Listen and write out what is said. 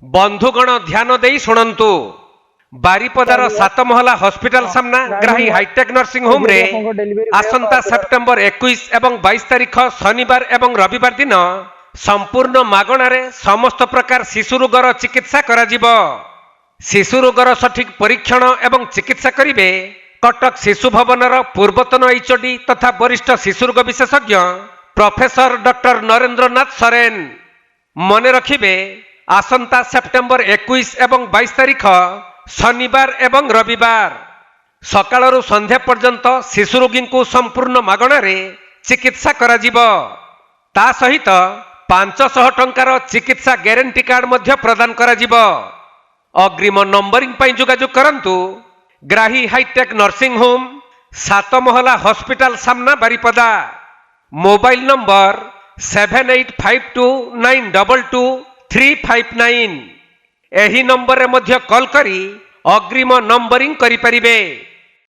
बंधुगण ध्यान दे शुणु बारिपदार 7 महला हॉस्पिटल सामना ग्राही हाईटेक नर्सिंग होम रे आसंता सेप्टेम्बर 21 एवं 22 तारिख शनिवार एवं रविवार दिन संपूर्ण मागणारे समस्त प्रकार शिशु रोगर चिकित्सा करा जिवो। शिशु रोगर सठिक परीक्षण एवं चिकित्सा करिवे कटक शिशु भवनर पूर्वतन एचओडी तथा वरिष्ठ शिशु रोग विशेषज्ञ प्रोफेसर डॉक्टर नरेंद्रनाथ सोरेन। मने रखिबे आसंता सेप्टेम्बर 21 एवं 22 तारिख शनिवार एवं रविवार सकाळरू संध्या पर्यंत शिशु रोगी को संपूर्ण मागणारे चिकित्सा करा जिवो। ता सहित 500 टंकार चिकित्सा ग्यारंटी कार्ड मध्य प्रदान करा जिवो। अग्रिम नंबरिंग पाई जोगाजोग करंतु ग्राही हाईटेक नर्सिंग होम 7 महला हॉस्पिटल सामना बारिपदा। Mobile number 7852922359। एही नंबर रे मध्य कॉल करी अग्रिम नंबरिंग करि परिबे।